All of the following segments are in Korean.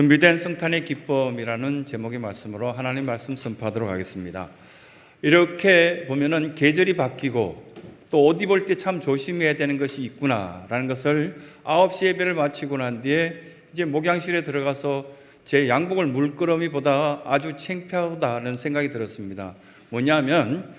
준비된 성탄의 기쁨이라는 제목의 말씀으로 하나님 말씀 선포하도록 하겠습니다. 이렇게 보면은 계절이 바뀌고 또 옷 입을 때 참 조심해야 되는 것이 있구나라는 것을 9시 예배를 마치고 난 뒤에 이제 목양실에 들어가서 제 양복을 물끄러미보다 아주 창피하다는 생각이 들었습니다. 뭐냐면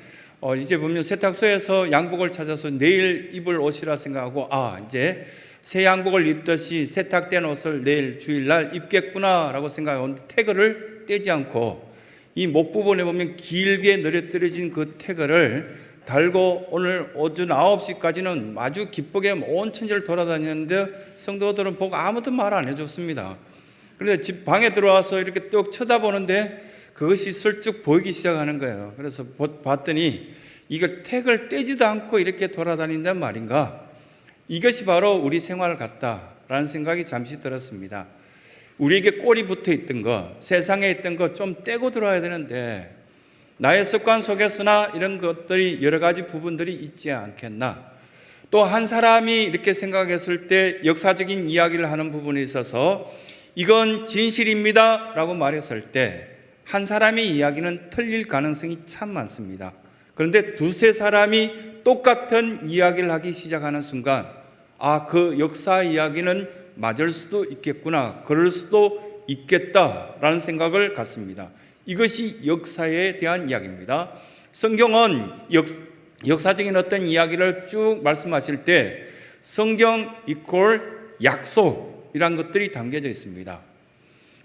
이제 보면 세탁소에서 양복을 찾아서 내일 입을 옷이라 생각하고 이제 새 양복을 입듯이 세탁된 옷을 내일 주일날 입겠구나라고 생각하고 태그를 떼지 않고 이 목 부분에 보면 길게 늘어뜨려진 그 태그를 달고 오늘 오전 9시까지는 아주 기쁘게 온 천지를 돌아다녔는데 성도들은 보고 아무도 말 안 해줬습니다. 그런데 집 방에 들어와서 이렇게 뚝 쳐다보는데 그것이 슬쩍 보이기 시작하는 거예요. 그래서 봤더니 이걸 태그를 떼지도 않고 이렇게 돌아다닌단 말인가? 이것이 바로 우리 생활 같다라는 생각이 잠시 들었습니다. 우리에게 꼴이 붙어 있던 거, 세상에 있던 거 좀 떼고 들어와야 되는데 나의 습관 속에서나 이런 것들이 여러 가지 부분들이 있지 않겠나. 또 한 사람이 이렇게 생각했을 때 역사적인 이야기를 하는 부분에 있어서 이건 진실입니다 라고 말했을 때 한 사람의 이야기는 틀릴 가능성이 참 많습니다. 그런데 두세 사람이 똑같은 이야기를 하기 시작하는 순간 그 역사 이야기는 맞을 수도 있겠구나, 그럴 수도 있겠다라는 생각을 갖습니다. 이것이 역사에 대한 이야기입니다. 성경은 역사적인 어떤 이야기를 쭉 말씀하실 때 성경 이퀄 약속이란 것들이 담겨져 있습니다.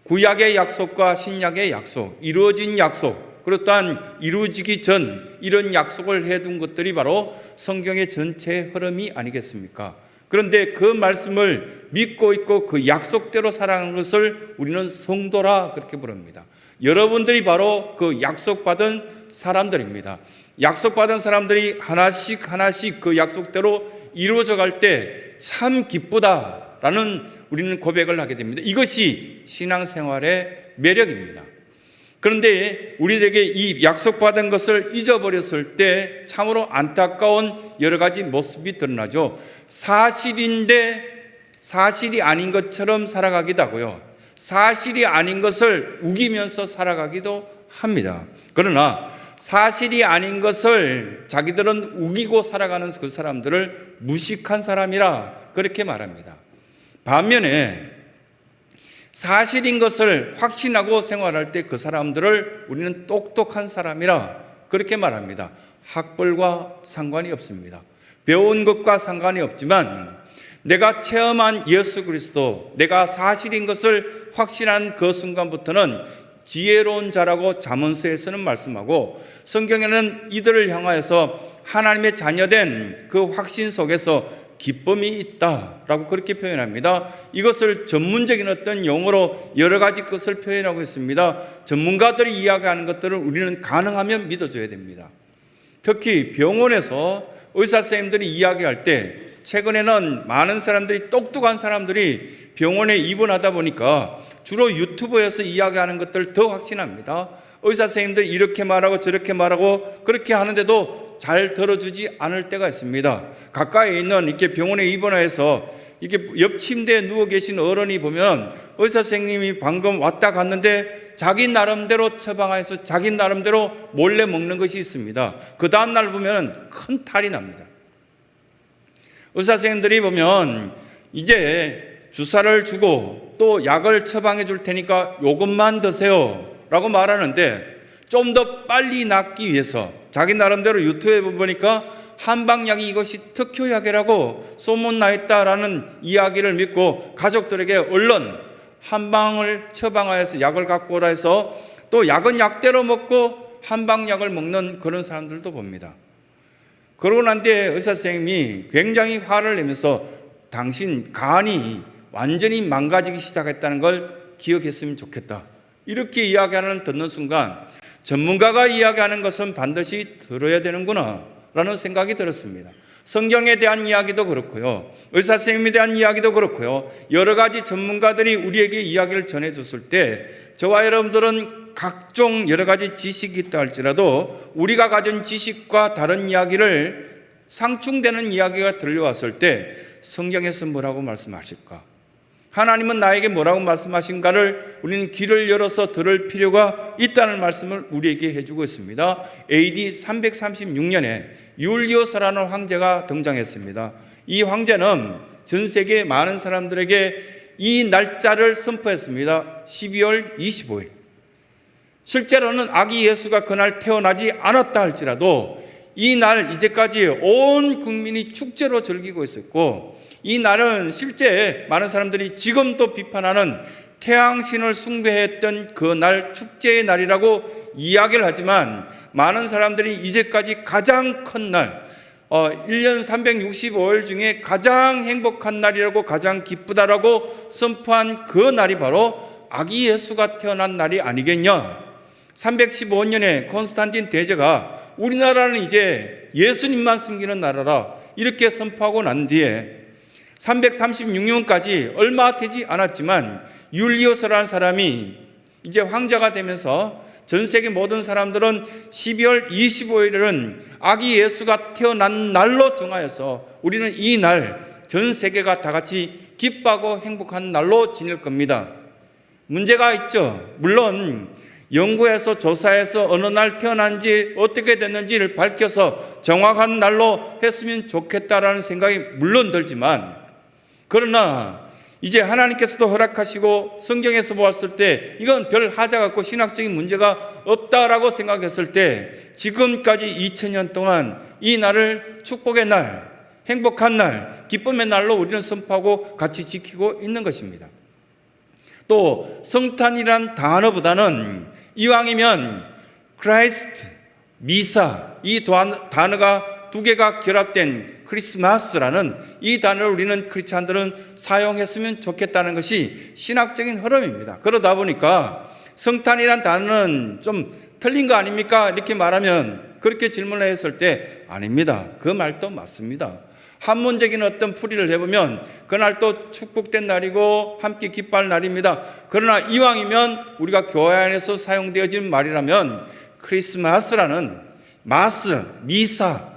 구약의 약속과 신약의 약속, 이루어진 약속, 그리고 또한 이루어지기 전 이런 약속을 해둔 것들이 바로 성경의 전체 흐름이 아니겠습니까? 그런데 그 말씀을 믿고 있고 그 약속대로 살아가는 것을 우리는 성도라 그렇게 부릅니다. 여러분들이 바로 그 약속받은 사람들입니다. 약속받은 사람들이 하나씩 그 약속대로 이루어져 갈 때 참 기쁘다라는 우리는 고백을 하게 됩니다. 이것이 신앙생활의 매력입니다. 그런데 우리에게 이 약속받은 것을 잊어버렸을 때 참으로 안타까운 여러 가지 모습이 드러나죠. 사실인데 사실이 아닌 것처럼 살아가기도 하고요. 사실이 아닌 것을 우기면서 살아가기도 합니다. 그러나 사실이 아닌 것을 자기들은 우기고 살아가는 그 사람들을 무식한 사람이라 그렇게 말합니다. 반면에 사실인 것을 확신하고 생활할 때 그 사람들을 우리는 똑똑한 사람이라 그렇게 말합니다. 학벌과 상관이 없습니다. 배운 것과 상관이 없지만 내가 체험한 예수 그리스도, 내가 사실인 것을 확신한 그 순간부터는 지혜로운 자라고 잠언서에서는 말씀하고 성경에는 이들을 향하여서 하나님의 자녀된 그 확신 속에서 기쁨이 있다라고 그렇게 표현합니다. 이것을 전문적인 어떤 용어로 여러 가지 것을 표현하고 있습니다. 전문가들이 이야기하는 것들을 우리는 가능하면 믿어줘야 됩니다. 특히 병원에서 의사 선생님들이 이야기할 때 최근에는 많은 사람들이, 똑똑한 사람들이 병원에 입원하다 보니까 주로 유튜브에서 이야기하는 것들을 더 확신합니다. 의사 선생님들이 이렇게 말하고 저렇게 말하고 그렇게 하는데도 잘 들어주지 않을 때가 있습니다. 가까이 있는 이렇게 병원에 입원해서 이렇게 옆 침대에 누워 계신 어른이 보면 의사 선생님이 방금 왔다 갔는데 자기 나름대로 처방해서 자기 나름대로 몰래 먹는 것이 있습니다. 그 다음날 보면 큰 탈이 납니다. 의사 선생님들이 보면 이제 주사를 주고 또 약을 처방해 줄 테니까 이것만 드세요 라고 말하는데 좀 더 빨리 낫기 위해서 자기 나름대로 유튜브에 보니까 한방약이 이것이 특효약이라고 소문나 있다라는 이야기를 믿고 가족들에게 얼른 한방을 처방하여서 약을 갖고 오라 해서 또 약은 약대로 먹고 한방약을 먹는 그런 사람들도 봅니다. 그러고 난 뒤에 의사 선생님이 굉장히 화를 내면서 당신 간이 완전히 망가지기 시작했다는 걸 기억했으면 좋겠다, 이렇게 이야기하는 듣는 순간 전문가가 이야기하는 것은 반드시 들어야 되는구나 라는 생각이 들었습니다. 성경에 대한 이야기도 그렇고요, 의사 선생님에 대한 이야기도 그렇고요, 여러 가지 전문가들이 우리에게 이야기를 전해줬을 때 저와 여러분들은 각종 여러 가지 지식이 있다 할지라도 우리가 가진 지식과 다른 이야기를 상충되는 이야기가 들려왔을 때 성경에서 뭐라고 말씀하실까? 하나님은 나에게 뭐라고 말씀하신가를 우리는 귀를 열어서 들을 필요가 있다는 말씀을 우리에게 해주고 있습니다. AD 336년에 율리오스라는 황제가 등장했습니다. 이 황제는 전 세계 많은 사람들에게 이 날짜를 선포했습니다. 12월 25일. 실제로는 아기 예수가 그날 태어나지 않았다 할지라도 이 날 이제까지 온 국민이 축제로 즐기고 있었고, 이 날은 실제 많은 사람들이 지금도 비판하는 태양신을 숭배했던 그 날 축제의 날이라고 이야기를 하지만, 많은 사람들이 이제까지 가장 큰 날, 1년 365일 중에 가장 행복한 날이라고, 가장 기쁘다라고 선포한 그 날이 바로 아기 예수가 태어난 날이 아니겠냐. 315년에 콘스탄틴 대제가 우리나라는 이제 예수님만 섬기는 나라라 이렇게 선포하고 난 뒤에 336년까지 얼마 되지 않았지만 율리오스라는 사람이 이제 황제가 되면서 전 세계 모든 사람들은 12월 25일은 아기 예수가 태어난 날로 정하여서 우리는 이 날 전 세계가 다 같이 기뻐하고 행복한 날로 지낼 겁니다. 문제가 있죠. 물론 연구해서 조사해서 어느 날 태어난지 어떻게 됐는지를 밝혀서 정확한 날로 했으면 좋겠다라는 생각이 물론 들지만, 그러나 이제 하나님께서도 허락하시고 성경에서 보았을 때 이건 별 하자 같고 신학적인 문제가 없다라고 생각했을 때 지금까지 2000년 동안 이 날을 축복의 날, 행복한 날, 기쁨의 날로 우리는 선포하고 같이 지키고 있는 것입니다. 또 성탄이란 단어보다는 이왕이면 크라이스트, 미사, 이 단어가 두 개가 결합된 크리스마스라는 이 단어를 우리는 크리스찬들은 사용했으면 좋겠다는 것이 신학적인 흐름입니다. 그러다 보니까 성탄이란 단어는 좀 틀린 거 아닙니까? 이렇게 말하면, 그렇게 질문을 했을 때 아닙니다. 그 말도 맞습니다. 한문적인 어떤 풀이를 해보면 그날도 축복된 날이고 함께 기뻐할 날입니다. 그러나 이왕이면 우리가 교회 안에서 사용되어진 말이라면 크리스마스라는 마스, 미사,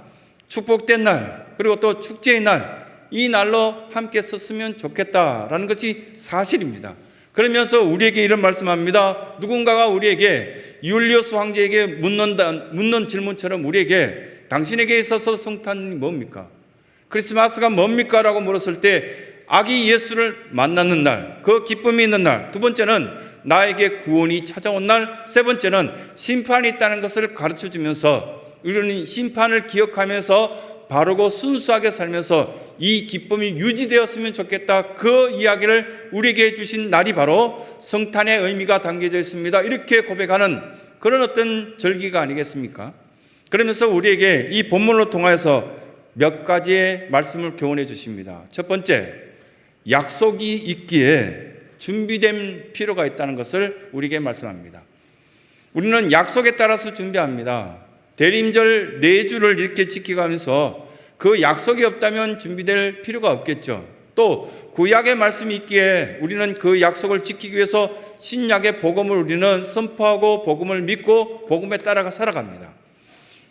축복된 날, 그리고 또 축제의 날, 이 날로 함께 썼으면 좋겠다라는 것이 사실입니다. 그러면서 우리에게 이런 말씀합니다. 누군가가 우리에게 율리오스 황제에게 묻는 질문처럼 우리에게 당신에게 있어서 성탄이 뭡니까? 크리스마스가 뭡니까? 라고 물었을 때 아기 예수를 만나는 날, 그 기쁨이 있는 날, 두 번째는 나에게 구원이 찾아온 날, 세 번째는 심판이 있다는 것을 가르쳐주면서 우리는 심판을 기억하면서 바르고 순수하게 살면서 이 기쁨이 유지되었으면 좋겠다. 그 이야기를 우리에게 해주신 날이 바로 성탄의 의미가 담겨져 있습니다. 이렇게 고백하는 그런 어떤 절기가 아니겠습니까? 그러면서 우리에게 이 본문을 통해서 몇 가지의 말씀을 교훈해 주십니다. 첫 번째, 약속이 있기에 준비된 필요가 있다는 것을 우리에게 말씀합니다. 우리는 약속에 따라서 준비합니다. 대림절 4주를 이렇게 지켜가면서 그 약속이 없다면 준비될 필요가 없겠죠. 또 구약의 말씀이 있기에 우리는 그 약속을 지키기 위해서 신약의 복음을 우리는 선포하고 복음을 믿고 복음에 따라가 살아갑니다.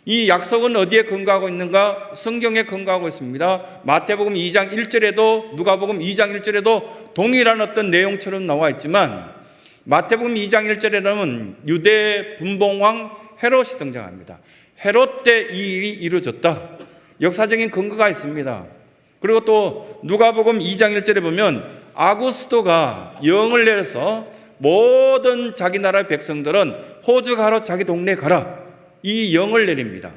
이 약속은 어디에 근거하고 있는가? 성경에 근거하고 있습니다. 마태복음 2장 1절에도 누가복음 2장 1절에도 동일한 어떤 내용처럼 나와 있지만, 마태복음 2장 1절에는 유대 분봉왕 헤롯이 등장합니다. 헤롯 때 이 일이 이루어졌다. 역사적인 근거가 있습니다. 그리고 또 누가복음 2장 1절에 보면 아구스토가 영을 내려서 모든 자기 나라의 백성들은 호적하러 자기 동네에 가라. 이 영을 내립니다.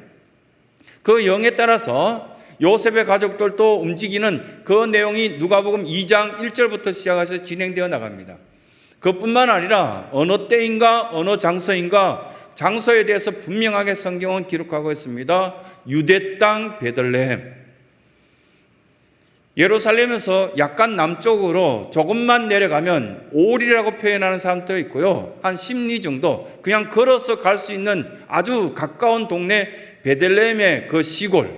그 영에 따라서 요셉의 가족들도 움직이는 그 내용이 누가복음 2장 1절부터 시작해서 진행되어 나갑니다. 그뿐만 아니라 어느 때인가 어느 장소인가 장소에 대해서 분명하게 성경은 기록하고 있습니다. 유대 땅 베들레헴. 예루살렘에서 약간 남쪽으로 조금만 내려가면 올이라고 표현하는 사람도 있고요. 한 10리 정도 그냥 걸어서 갈 수 있는 아주 가까운 동네 베들레헴의 그 시골.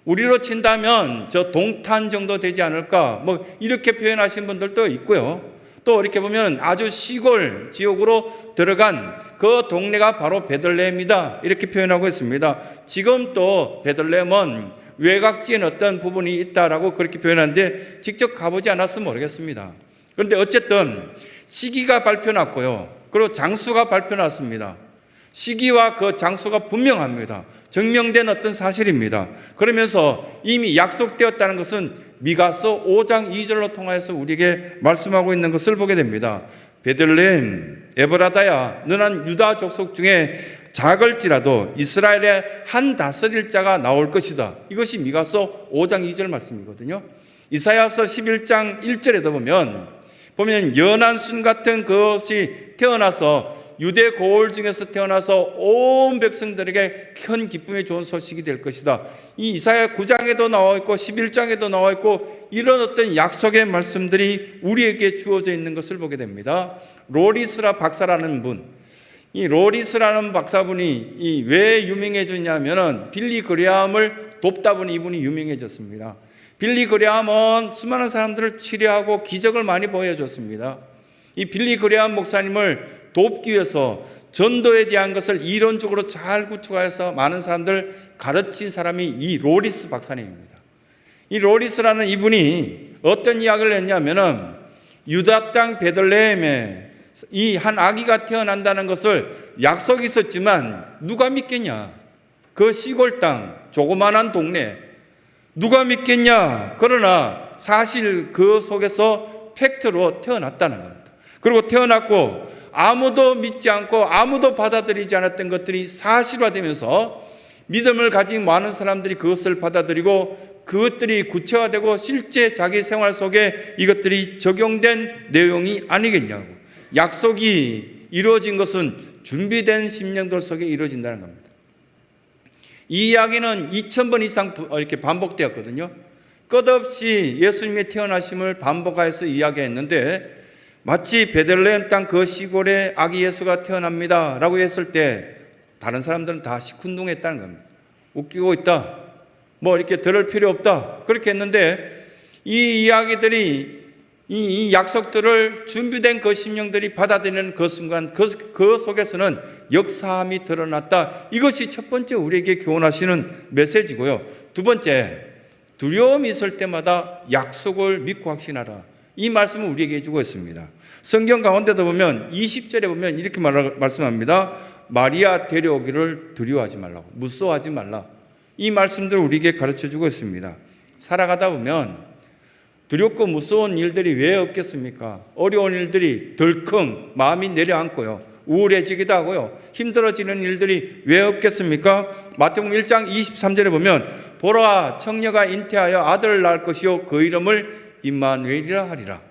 우리로 친다면 저 동탄 정도 되지 않을까 뭐 이렇게 표현하신 분들도 있고요. 또 이렇게 보면 아주 시골 지역으로 들어간 그 동네가 바로 베들레헴이다 이렇게 표현하고 있습니다. 지금 또 베들레헴은 외곽지에 어떤 부분이 있다라고 그렇게 표현하는데 직접 가보지 않아서 모르겠습니다. 그런데 어쨌든 시기가 발표났고요. 그리고 장수가 발표났습니다. 시기와 그 장수가 분명합니다. 증명된 어떤 사실입니다. 그러면서 이미 약속되었다는 것은 미가서 5장 2절로 통하여서 우리에게 말씀하고 있는 것을 보게 됩니다. 베들레헴 에브라다야, 너는 유다 족속 중에 작을지라도 이스라엘의 한 다스릴 자가 나올 것이다. 이것이 미가서 5장 2절 말씀이거든요. 이사야서 11장 1절에도 보면 연한 순 같은 그것이 태어나서 유대 고을 중에서 태어나서 온 백성들에게 큰 기쁨이 좋은 소식이 될 것이다. 이 이사야 9장에도 나와 있고 11장에도 나와 있고 이런 어떤 약속의 말씀들이 우리에게 주어져 있는 것을 보게 됩니다. 로리스라 박사라는 분, 이 로리스라는 박사분이 왜 유명해졌냐면은 빌리 그레함을 돕다 보니 이분이 유명해졌습니다. 빌리 그레함은 수많은 사람들을 치료하고 기적을 많이 보여줬습니다. 이 빌리 그레함 목사님을 돕기 위해서 전도에 대한 것을 이론적으로 잘 구축하여서 많은 사람들 가르친 사람이 이 로리스 박사님입니다. 이 로리스라는 이분이 어떤 이야기를 했냐면은 유다 땅 베들레헴에 이 한 아기가 태어난다는 것을 약속이 있었지만 누가 믿겠냐? 그 시골 땅 조그만한 동네 누가 믿겠냐? 그러나 사실 그 속에서 팩트로 태어났다는 겁니다. 그리고 태어났고 아무도 믿지 않고 아무도 받아들이지 않았던 것들이 사실화되면서 믿음을 가진 많은 사람들이 그것을 받아들이고 그것들이 구체화되고 실제 자기 생활 속에 이것들이 적용된 내용이 아니겠냐고. 약속이 이루어진 것은 준비된 심령들 속에 이루어진다는 겁니다. 이 이야기는 2000번 이상 이렇게 반복되었거든요. 끝없이 예수님의 태어나심을 반복하여서 이야기했는데 마치 베들레헴 땅 그 시골에 아기 예수가 태어납니다 라고 했을 때 다른 사람들은 다 시큰둥했다는 겁니다. 웃기고 있다, 뭐 이렇게 들을 필요 없다, 그렇게 했는데 이 이야기들이 이 약속들을 준비된 그 심령들이 받아들이는 그 순간 그 속에서는 역사함이 드러났다. 이것이 첫 번째 우리에게 교훈하시는 메시지고요. 두 번째, 두려움이 있을 때마다 약속을 믿고 확신하라. 이 말씀을 우리에게 해주고 있습니다. 성경 가운데도 보면 20절에 보면 이렇게 말씀합니다. 마리아 데려오기를 두려워하지 말라고, 무서워하지 말라. 이 말씀들을 우리에게 가르쳐주고 있습니다. 살아가다 보면 두렵고 무서운 일들이 왜 없겠습니까? 어려운 일들이 덜컹 마음이 내려앉고요, 우울해지기도 하고요, 힘들어지는 일들이 왜 없겠습니까? 마태복음 1장 23절에 보면 보라, 청녀가 잉태하여 아들을 낳을 것이요 그 이름을 임마누엘이라 하리라.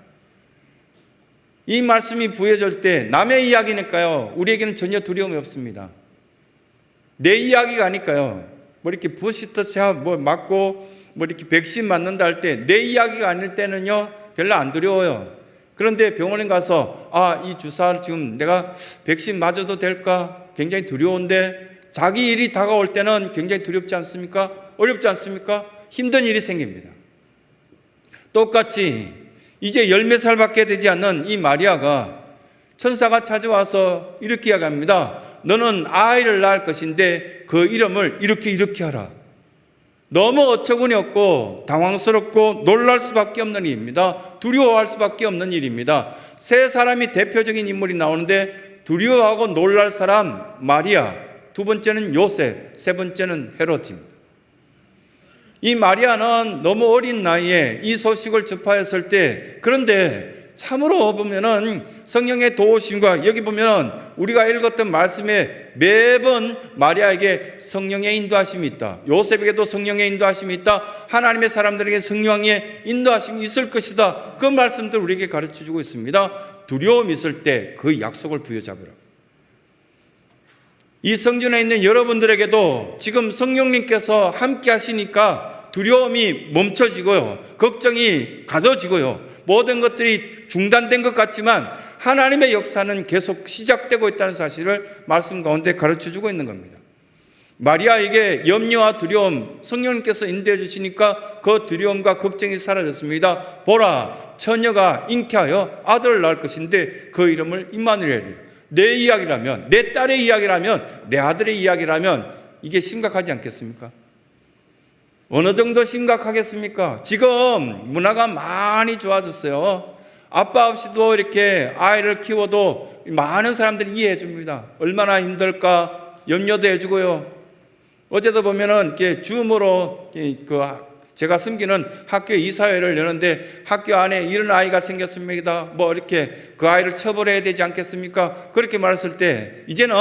이 말씀이 부여질 때 남의 이야기니까요, 우리에게는 전혀 두려움이 없습니다. 내 이야기가 아니까요. 뭐 이렇게 부스터 뭐 맞고 뭐 이렇게 백신 맞는다 할 때 내 이야기가 아닐 때는요 별로 안 두려워요. 그런데 병원에 가서 이 주사를 지금 내가 백신 맞아도 될까? 굉장히 두려운데 자기 일이 다가올 때는 굉장히 두렵지 않습니까? 어렵지 않습니까? 힘든 일이 생깁니다. 똑같이 이제 10몇 살밖에 되지 않는 이 마리아가 천사가 찾아와서 이렇게 이야기합니다. 너는 아이를 낳을 것인데 그 이름을 이렇게 하라. 너무 어처구니 없고 당황스럽고 놀랄 수밖에 없는 일입니다. 두려워할 수밖에 없는 일입니다. 세 사람이 대표적인 인물이 나오는데 두려워하고 놀랄 사람 마리아, 두 번째는 요셉, 세 번째는 헤롯입니다. 이 마리아는 너무 어린 나이에 이 소식을 접하였을 때, 그런데 참으로 보면은 성령의 도우심과 여기 보면 우리가 읽었던 말씀에 매번 마리아에게 성령의 인도하심이 있다. 요셉에게도 성령의 인도하심이 있다. 하나님의 사람들에게 성령의 인도하심이 있을 것이다. 그 말씀들 우리에게 가르쳐주고 있습니다. 두려움이 있을 때 그 약속을 부여잡으라. 이 성전에 있는 여러분들에게도 지금 성령님께서 함께 하시니까 두려움이 멈춰지고요, 걱정이 가둬지고요, 모든 것들이 중단된 것 같지만 하나님의 역사는 계속 시작되고 있다는 사실을 말씀 가운데 가르쳐주고 있는 겁니다. 마리아에게 염려와 두려움 성령님께서 인도해 주시니까 그 두려움과 걱정이 사라졌습니다. 보라, 처녀가 잉태하여 아들을 낳을 것인데 그 이름을 임마누엘이라. 내 이야기라면, 내 딸의 이야기라면, 내 아들의 이야기라면 이게 심각하지 않겠습니까? 어느 정도 심각하겠습니까? 지금 문화가 많이 좋아졌어요. 아빠 없이도 이렇게 아이를 키워도 많은 사람들이 이해해 줍니다. 얼마나 힘들까 염려도 해주고요. 어제도 보면은 이렇게 줌으로 제가 섬기는 학교 이사회를 여는데 학교 안에 이런 아이가 생겼습니다. 뭐 이렇게 그 아이를 처벌해야 되지 않겠습니까? 그렇게 말했을 때 이제는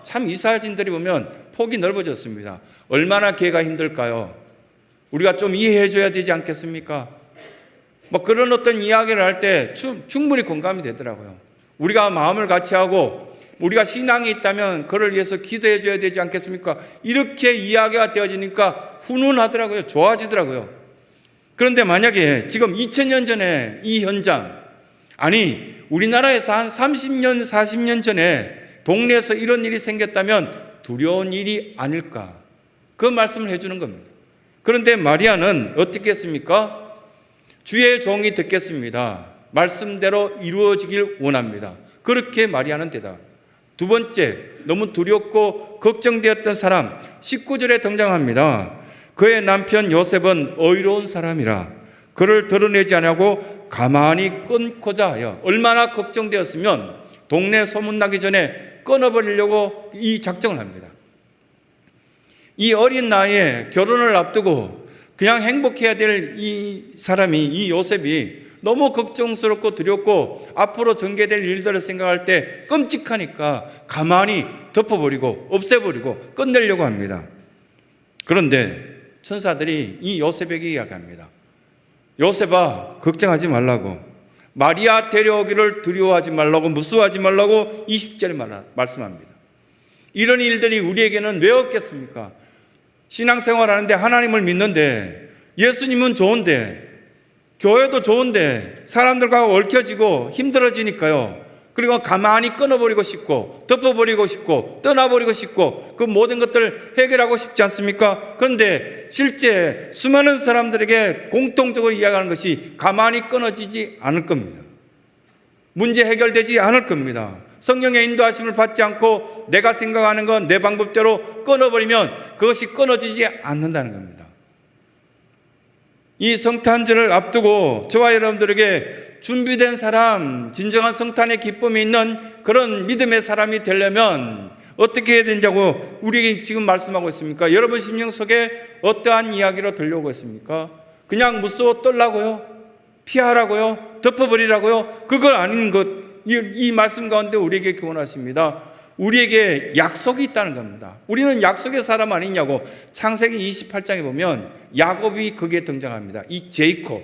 참 이사진들이 보면 폭이 넓어졌습니다. 얼마나 걔가 힘들까요? 우리가 좀 이해해 줘야 되지 않겠습니까? 뭐 그런 어떤 이야기를 할 때 충분히 공감이 되더라고요. 우리가 마음을 같이 하고 우리가 신앙이 있다면 그를 위해서 기도해 줘야 되지 않겠습니까? 이렇게 이야기가 되어지니까 훈훈하더라고요. 좋아지더라고요. 그런데 만약에 지금 2000년 전에 이 현장, 아니 우리나라에서 한 30년, 40년 전에 동네에서 이런 일이 생겼다면 두려운 일이 아닐까? 그 말씀을 해주는 겁니다. 그런데 마리아는 어떻게 했습니까? 주의 종이 듣겠습니다. 말씀대로 이루어지길 원합니다. 그렇게 마리아는 대답. 두 번째, 너무 두렵고 걱정되었던 사람, 19절에 등장합니다. 그의 남편 요셉은 의로운 사람이라 그를 드러내지 않고 가만히 끊고자 하여, 얼마나 걱정되었으면 동네 소문나기 전에 끊어버리려고 이 작정을 합니다. 이 어린 나이에 결혼을 앞두고 그냥 행복해야 될 이 사람이, 이 요셉이 너무 걱정스럽고 두렵고 앞으로 전개될 일들을 생각할 때 끔찍하니까 가만히 덮어버리고 없애버리고 끝내려고 합니다. 그런데 천사들이 이 요셉에게 이야기합니다. 요셉아, 걱정하지 말라고, 마리아 데려오기를 두려워하지 말라고, 무서워하지 말라고 20절에 말씀합니다. 이런 일들이 우리에게는 왜 없겠습니까? 신앙생활 하는데 하나님을 믿는데, 예수님은 좋은데, 교회도 좋은데 사람들과 얽혀지고 힘들어지니까요. 그리고 가만히 끊어버리고 싶고 덮어버리고 싶고 떠나버리고 싶고 그 모든 것들을 해결하고 싶지 않습니까? 그런데 실제 수많은 사람들에게 공통적으로 이야기하는 것이 가만히 끊어지지 않을 겁니다. 문제 해결되지 않을 겁니다. 성령의 인도하심을 받지 않고 내가 생각하는 건 내 방법대로 끊어버리면 그것이 끊어지지 않는다는 겁니다. 이 성탄절을 앞두고 저와 여러분들에게 준비된 사람, 진정한 성탄의 기쁨이 있는 그런 믿음의 사람이 되려면 어떻게 해야 되냐고 우리에게 지금 말씀하고 있습니까? 여러분 심령 속에 어떠한 이야기로 들려오고 있습니까? 그냥 무서워 떨라고요? 피하라고요? 덮어버리라고요? 그걸 아닌 것, 이 말씀 가운데 우리에게 교훈하십니다. 우리에게 약속이 있다는 겁니다. 우리는 약속의 사람 아니냐고. 창세기 28장에 보면 야곱이 거기에 등장합니다. 이 제이콥,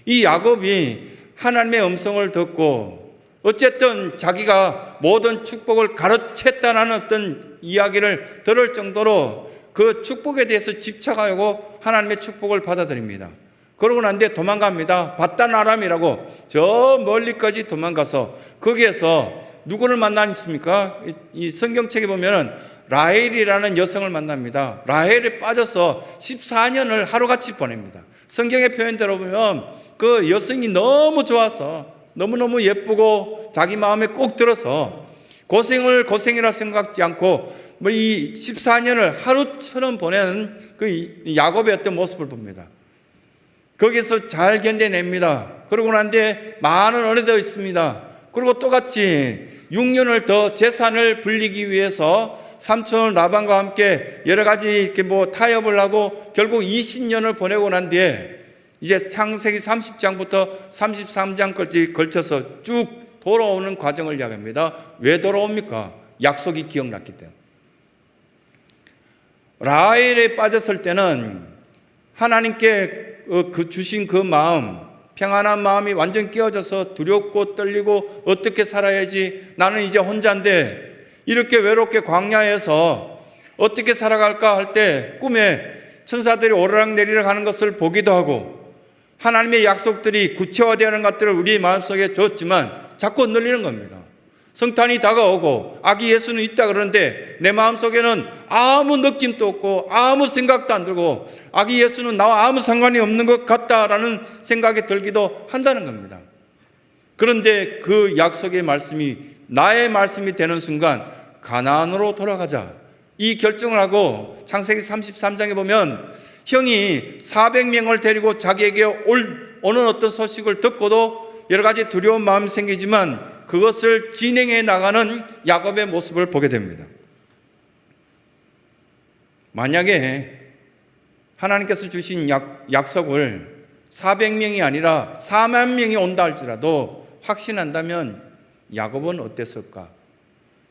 이 야곱이 하나님의 음성을 듣고 어쨌든 자기가 모든 축복을 가르쳤다는 어떤 이야기를 들을 정도로 그 축복에 대해서 집착하고 하나님의 축복을 받아들입니다. 그러고 난 뒤에 도망갑니다. 바단 아람이라고 저 멀리까지 도망가서 거기에서 누구를 만나십니까? 이 성경책에 보면 라헬이라는 여성을 만납니다. 라헬에 빠져서 14년을 하루같이 보냅니다. 성경의 표현대로 보면 그 여성이 너무 좋아서 너무너무 예쁘고 자기 마음에 꼭 들어서 고생이라 생각지 않고 이 14년을 하루처럼 보내는 그 야곱의 어떤 모습을 봅니다. 거기서 잘 견뎌냅니다. 그러고 난 뒤에 많은 은혜도 있습니다. 그리고 똑같이 6년을 더 재산을 불리기 위해서 삼촌 라반과 함께 여러 가지 이렇게 타협을 하고 결국 20년을 보내고 난 뒤에 이제 창세기 30장부터 33장까지 걸쳐서 쭉 돌아오는 과정을 이야기합니다. 왜 돌아옵니까? 약속이 기억났기 때문에. 라헬에 빠졌을 때는 하나님께 주신 그 마음, 평안한 마음이 완전 깨어져서 두렵고 떨리고 어떻게 살아야지, 나는 이제 혼자인데 이렇게 외롭게 광야에서 어떻게 살아갈까 할 때 꿈에 천사들이 오르락내리락 하는 것을 보기도 하고 하나님의 약속들이 구체화되는 것들을 우리 마음속에 줬지만 자꾸 늘리는 겁니다. 성탄이 다가오고 아기 예수는 있다 그러는데 내 마음속에는 아무 느낌도 없고 아무 생각도 안 들고 아기 예수는 나와 아무 상관이 없는 것 같다라는 생각이 들기도 한다는 겁니다. 그런데 그 약속의 말씀이 나의 말씀이 되는 순간 가나안으로 돌아가자 이 결정을 하고 창세기 33장에 보면 형이 400명을 데리고 자기에게 오는 어떤 소식을 듣고도 여러 가지 두려운 마음이 생기지만 그것을 진행해 나가는 야곱의 모습을 보게 됩니다. 만약에 하나님께서 주신 약속을 400명이 아니라 4만 명이 온다 할지라도 확신한다면 야곱은 어땠을까?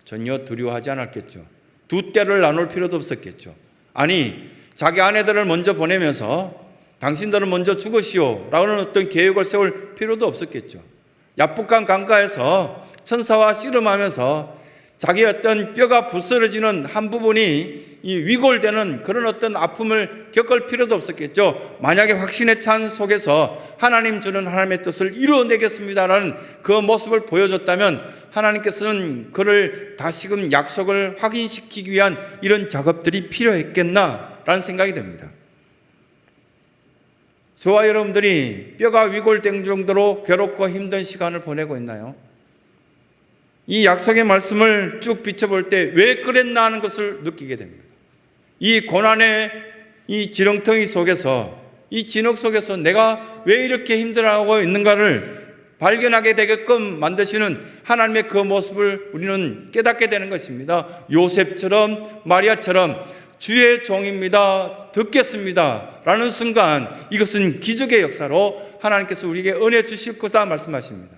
전혀 두려워하지 않았겠죠. 두 떼를 나눌 필요도 없었겠죠. 아니, 자기 아내들을 먼저 보내면서 당신들은 먼저 죽으시오 라는 어떤 계획을 세울 필요도 없었겠죠. 야복강 강가에서 천사와 씨름하면서 자기의 어떤 뼈가 부스러지는 한 부분이 이 위골되는 그런 어떤 아픔을 겪을 필요도 없었겠죠. 만약에 확신에 찬 속에서 하나님 주는 하나님의 뜻을 이루어내겠습니다라는 그 모습을 보여줬다면 하나님께서는 그를 다시금 약속을 확인시키기 위한 이런 작업들이 필요했겠나라는 생각이 듭니다. 저와 여러분들이 뼈가 위골된 정도로 괴롭고 힘든 시간을 보내고 있나요? 이 약속의 말씀을 쭉 비춰볼 때 왜 그랬나 하는 것을 느끼게 됩니다. 이 고난의 이 지렁텅이 속에서, 이 진흙 속에서 내가 왜 이렇게 힘들어하고 있는가를 발견하게 되게끔 만드시는 하나님의 그 모습을 우리는 깨닫게 되는 것입니다. 요셉처럼 마리아처럼 주의 종입니다, 듣겠습니다 라는 순간 이것은 기적의 역사로 하나님께서 우리에게 은혜 주실 것이다 말씀하십니다.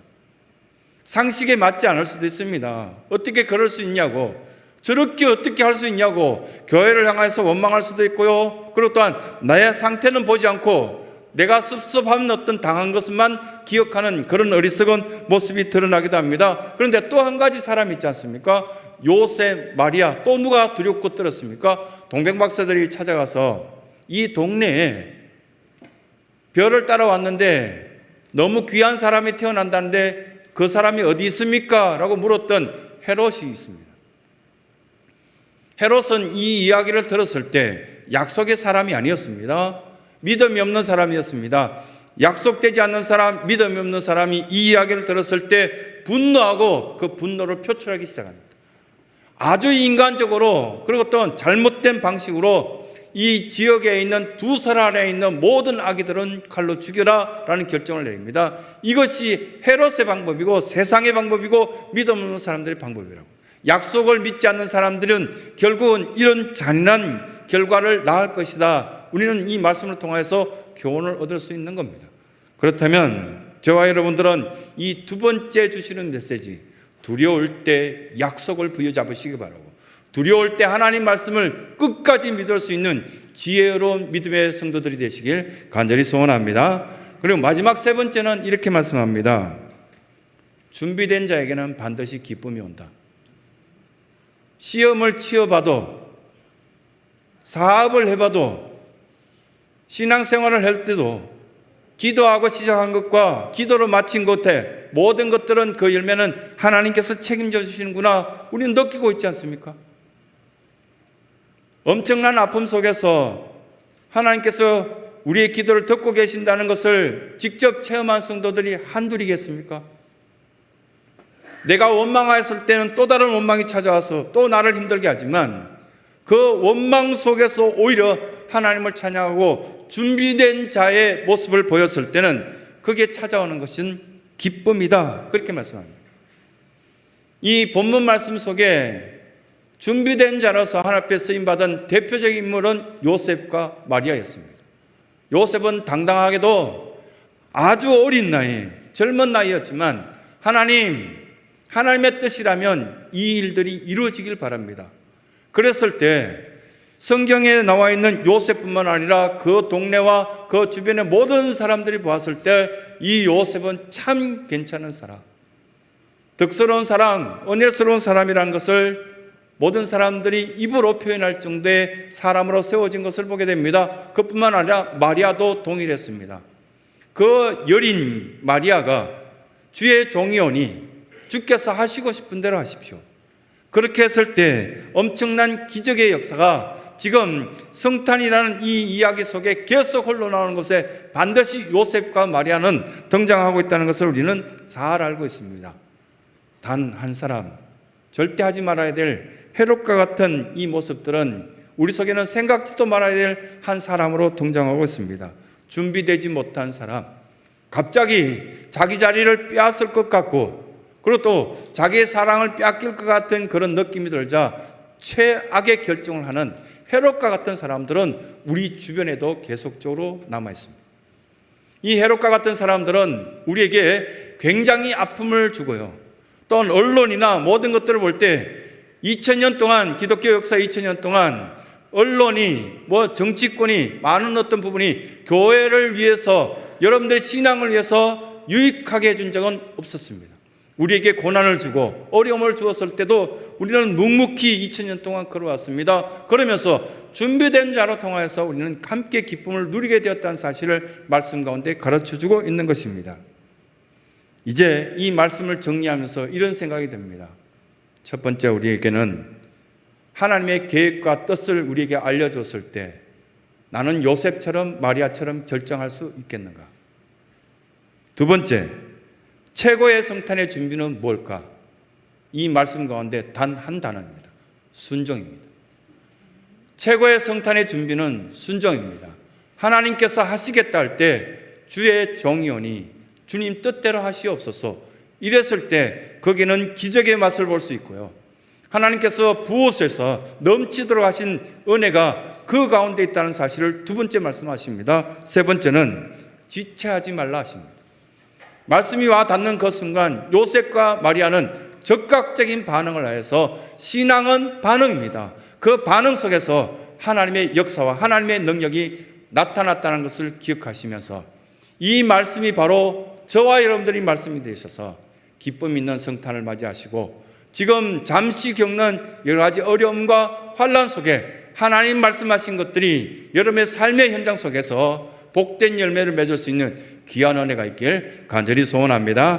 상식에 맞지 않을 수도 있습니다. 어떻게 그럴 수 있냐고, 저렇게 어떻게 할 수 있냐고 교회를 향해서 원망할 수도 있고요. 그리고 또한 나의 상태는 보지 않고 내가 섭섭한 어떤 당한 것만 기억하는 그런 어리석은 모습이 드러나기도 합니다. 그런데 또 한 가지 사람이 있지 않습니까? 요셉, 마리아, 또 누가 두렵고 떨었습니까? 동백박사들이 찾아가서 이 동네에 별을 따라왔는데 너무 귀한 사람이 태어난다는데 그 사람이 어디 있습니까? 라고 물었던 헤롯이 있습니다. 헤롯은 이 이야기를 들었을 때 약속의 사람이 아니었습니다. 믿음이 없는 사람이었습니다. 약속되지 않는 사람, 믿음이 없는 사람이 이 이야기를 들었을 때 분노하고 그 분노를 표출하기 시작합니다. 아주 인간적으로, 그리고 또 잘못된 방식으로 이 지역에 있는 두 살 아래에 있는 모든 아기들은 칼로 죽여라 라는 결정을 내립니다. 이것이 헤롯의 방법이고 세상의 방법이고 믿음 없는 사람들의 방법이라고. 약속을 믿지 않는 사람들은 결국은 이런 잔인한 결과를 낳을 것이다. 우리는 이 말씀을 통해서 교훈을 얻을 수 있는 겁니다. 그렇다면 저와 여러분들은 이 두 번째 주시는 메시지, 두려울 때 약속을 부여잡으시기 바라고, 두려울 때 하나님 말씀을 끝까지 믿을 수 있는 지혜로운 믿음의 성도들이 되시길 간절히 소원합니다. 그리고 마지막 세 번째는 이렇게 말씀합니다. 준비된 자에게는 반드시 기쁨이 온다. 시험을 치어봐도, 사업을 해봐도, 신앙생활을 할 때도 기도하고 시작한 것과 기도로 마친 것에 모든 것들은 그 열매는 하나님께서 책임져 주시는구나 우리는 느끼고 있지 않습니까? 엄청난 아픔 속에서 하나님께서 우리의 기도를 듣고 계신다는 것을 직접 체험한 성도들이 한둘이겠습니까? 내가 원망하였을 때는 또 다른 원망이 찾아와서 또 나를 힘들게 하지만 그 원망 속에서 오히려 하나님을 찬양하고 준비된 자의 모습을 보였을 때는 그게 찾아오는 것은 기쁨이다. 그렇게 말씀합니다. 이 본문 말씀 속에 준비된 자로서 하나님 앞에 쓰임받은 대표적인 인물은 요셉과 마리아였습니다. 요셉은 당당하게도 아주 어린 나이, 젊은 나이였지만 하나님의 뜻이라면 이 일들이 이루어지길 바랍니다. 그랬을 때 성경에 나와 있는 요셉뿐만 아니라 그 동네와 그 주변의 모든 사람들이 보았을 때 이 요셉은 참 괜찮은 사람, 덕스러운 사람, 은혜스러운 사람이라는 것을 모든 사람들이 입으로 표현할 정도의 사람으로 세워진 것을 보게 됩니다. 그뿐만 아니라 마리아도 동일했습니다. 그 여린 마리아가 주의 종이오니 주께서 하시고 싶은 대로 하십시오. 그렇게 했을 때 엄청난 기적의 역사가 지금 성탄이라는 이 이야기 속에 계속 흘러나오는 것에 반드시 요셉과 마리아는 등장하고 있다는 것을 우리는 잘 알고 있습니다. 단 한 사람, 절대 하지 말아야 될 헤롯과 같은 이 모습들은 우리 속에는 생각지도 말아야 될 한 사람으로 등장하고 있습니다. 준비되지 못한 사람, 갑자기 자기 자리를 빼앗을 것 같고, 그리고 또 자기의 사랑을 빼앗길 것 같은 그런 느낌이 들자 최악의 결정을 하는 헤롯과 같은 사람들은 우리 주변에도 계속적으로 남아 있습니다. 이 헤롯과 같은 사람들은 우리에게 굉장히 아픔을 주고요. 또한 언론이나 모든 것들을 볼 때 2000년 동안, 기독교 역사 2000년 동안 언론이 정치권이 많은 어떤 부분이 교회를 위해서, 여러분들의 신앙을 위해서 유익하게 해준 적은 없었습니다. 우리에게 고난을 주고 어려움을 주었을 때도 우리는 묵묵히 2000년 동안 걸어왔습니다. 그러면서 준비된 자로 통하여서 우리는 함께 기쁨을 누리게 되었다는 사실을 말씀 가운데 가르쳐주고 있는 것입니다. 이제 이 말씀을 정리하면서 이런 생각이 듭니다. 첫 번째, 우리에게는 하나님의 계획과 뜻을 우리에게 알려줬을 때 나는 요셉처럼 마리아처럼 결정할 수 있겠는가? 두 번째, 최고의 성탄의 준비는 뭘까? 이 말씀 가운데 단 한 단어입니다. 순종입니다. 최고의 성탄의 준비는 순종입니다. 하나님께서 하시겠다 할 때 주의 종이오니 주님 뜻대로 하시옵소서 이랬을 때 거기는 기적의 맛을 볼 수 있고요. 하나님께서 부으셔서 넘치도록 하신 은혜가 그 가운데 있다는 사실을 두 번째 말씀하십니다. 세 번째는 지체하지 말라 하십니다. 말씀이 와 닿는 그 순간 요셉과 마리아는 즉각적인 반응을 하여서, 신앙은 반응입니다. 그 반응 속에서 하나님의 역사와 하나님의 능력이 나타났다는 것을 기억하시면서 이 말씀이 바로 저와 여러분들이 말씀이 되셔서 기쁨 있는 성탄을 맞이하시고 지금 잠시 겪는 여러 가지 어려움과 환난 속에 하나님 말씀하신 것들이 여러분의 삶의 현장 속에서 복된 열매를 맺을 수 있는 귀한 은혜가 있길 간절히 소원합니다.